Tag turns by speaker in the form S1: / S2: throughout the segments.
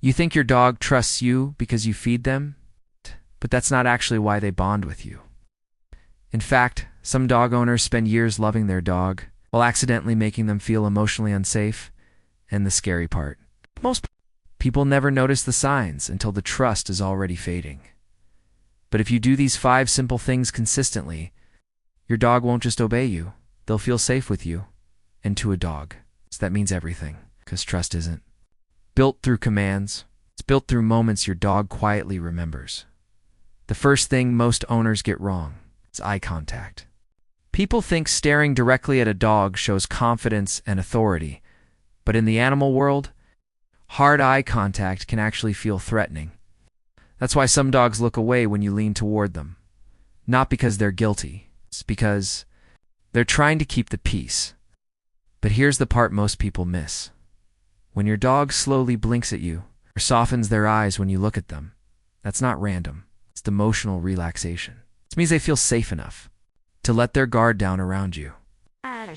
S1: You think your dog trusts you because you feed them, but that's not actually why they bond with you. In fact, some dog owners spend years loving their dog while accidentally making them feel emotionally unsafe. And the scary part, most people never notice the signs until the trust is already fading. But if you do these 5 simple things consistently, your dog won't just obey you, they'll feel safe with you. And to a dog, so that means everything, because trust isn't built through commands, it's built through moments your dog quietly remembers. The first thing most owners get wrong is eye contact. People think staring directly at a dog shows confidence and authority, but in the animal world, hard eye contact can actually feel threatening. That's why some dogs look away when you lean toward them. Not because they're guilty, it's because they're trying to keep the peace. But here's the part most people miss. When your dog slowly blinks at you or softens their eyes when you look at them, that's not random. It's emotional relaxation. It means they feel safe enough to let their guard down around you. And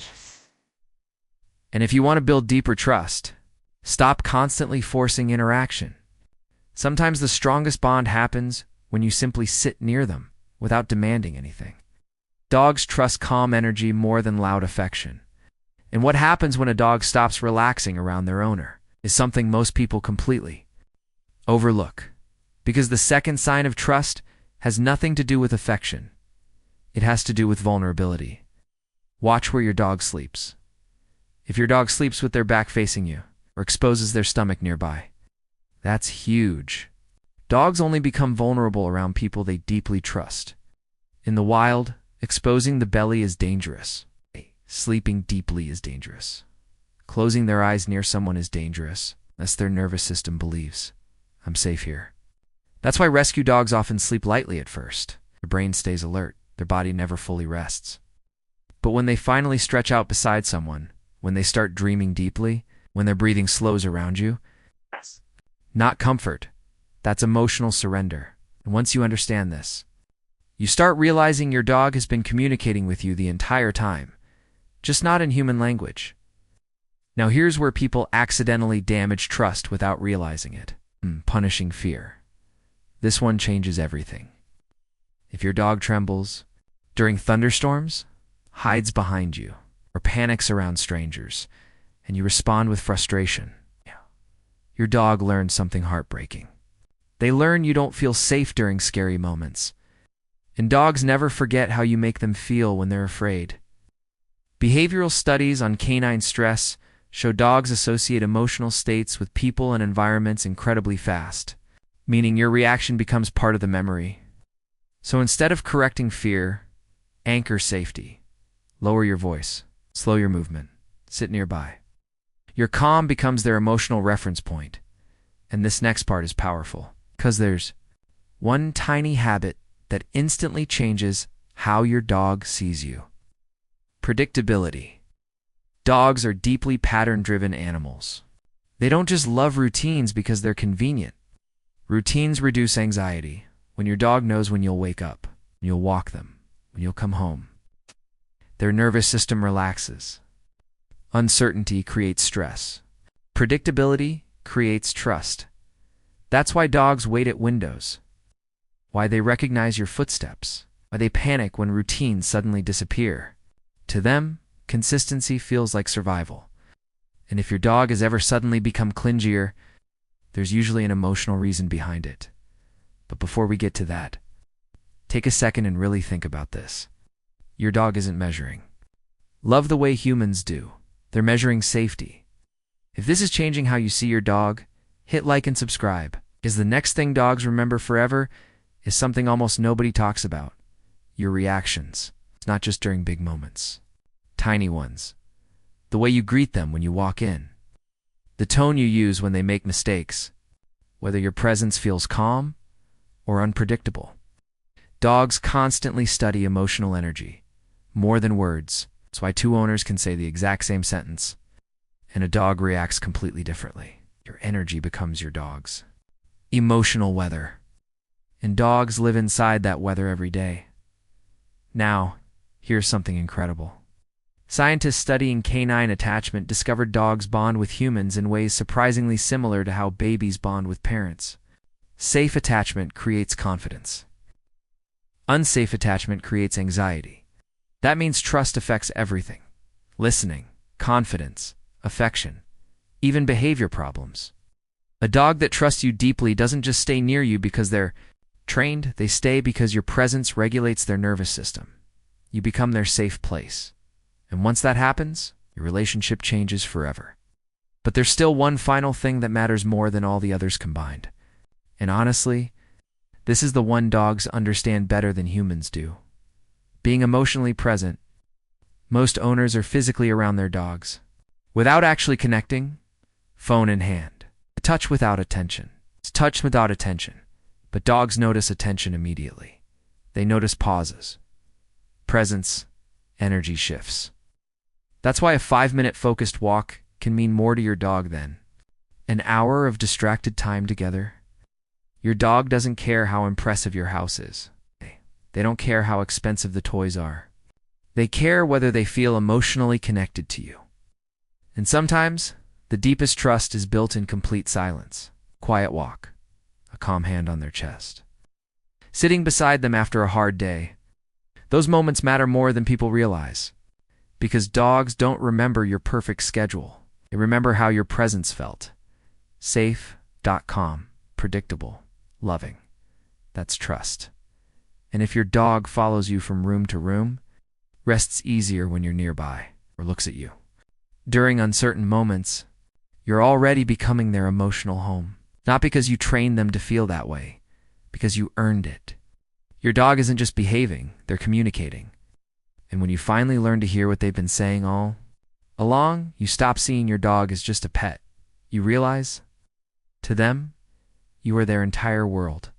S1: if you want to build deeper trust, stop constantly forcing interaction. Sometimes the strongest bond happens when you simply sit near them without demanding anything. Dogs trust calm energy more than loud affection. And what happens when a dog stops relaxing around their owner is something most people completely overlook. Because the second sign of trust has nothing to do with affection. It has to do with vulnerability. Watch where your dog sleeps. If your dog sleeps with their back facing you or exposes their stomach nearby, that's huge. Dogs only become vulnerable around people they deeply trust. In the wild, exposing the belly is dangerous. Sleeping deeply is dangerous. Closing their eyes near someone is dangerous, unless their nervous system believes, I'm safe here. That's why rescue dogs often sleep lightly at first. Their brain stays alert, their body never fully rests. But when they finally stretch out beside someone, when they start dreaming deeply, when their breathing slows around you, not comfort, that's emotional surrender. And once you understand this, you start realizing your dog has been communicating with you the entire time, just not in human language. Now here's where people accidentally damage trust without realizing it. Punishing fear. This one changes everything. If your dog trembles during thunderstorms, hides behind you, or panics around strangers, and you respond with frustration, your dog learned something heartbreaking. They learn you don't feel safe during scary moments. And dogs never forget how you make them feel when they're afraid. Behavioral studies on canine stress show dogs associate emotional states with people and environments incredibly fast, meaning your reaction becomes part of the memory. So instead of correcting fear, anchor safety. Lower your voice, slow your movement, sit nearby. Your calm becomes their emotional reference point. And this next part is powerful, because there's one tiny habit that instantly changes how your dog sees you. Predictability. Dogs are deeply pattern-driven animals. They don't just love routines because they're convenient. Routines reduce anxiety. When your dog knows when you'll wake up, when you'll walk them, when you'll come home, their nervous system relaxes. Uncertainty creates stress. Predictability creates trust. That's why dogs wait at windows, why they recognize your footsteps, why they panic when routines suddenly disappear. To them, consistency feels like survival. And if your dog has ever suddenly become clingier, there's usually an emotional reason behind it. But before we get to that, take a second and really think about this. Your dog isn't measuring love the way humans do. They're measuring safety. If this is changing how you see your dog, hit like and subscribe, because the next thing dogs remember forever is something almost nobody talks about: your reactions. It's not just during big moments. Tiny ones. The way you greet them when you walk in. The tone you use when they make mistakes. Whether your presence feels calm or unpredictable. Dogs constantly study emotional energy, more than words. That's why two owners can say the exact same sentence, and a dog reacts completely differently. Your energy becomes your dog's emotional weather. And dogs live inside that weather every day. Now, here's something incredible. Scientists studying canine attachment discovered dogs bond with humans in ways surprisingly similar to how babies bond with parents. Safe attachment creates confidence. Unsafe attachment creates anxiety. That means trust affects everything: listening, confidence, affection, even behavior problems. A dog that trusts you deeply doesn't just stay near you because they're trained, they stay because your presence regulates their nervous system. You become their safe place. And once that happens, your relationship changes forever. But there's still one final thing that matters more than all the others combined. And honestly, this is the one dogs understand better than humans do: being emotionally present. Most owners are physically around their dogs, without actually connecting, phone in hand. Touch without attention. It's touch without attention. But dogs notice attention immediately. They notice pauses, presence, energy shifts. That's why a 5-minute focused walk can mean more to your dog than an hour of distracted time together. Your dog doesn't care how impressive your house is. They don't care how expensive the toys are. They care whether they feel emotionally connected to you. And sometimes, the deepest trust is built in complete silence. Quiet walk, a calm hand on their chest, sitting beside them after a hard day. Those moments matter more than people realize. Because dogs don't remember your perfect schedule. They remember how your presence felt. Safe, calm, predictable, loving. That's trust. And if your dog follows you from room to room, rests easier when you're nearby, or looks at you during uncertain moments, you're already becoming their emotional home. Not because you trained them to feel that way, because you earned it. Your dog isn't just behaving, they're communicating. And when you finally learn to hear what they've been saying all along, you stop seeing your dog as just a pet. You realize, to them, you are their entire world.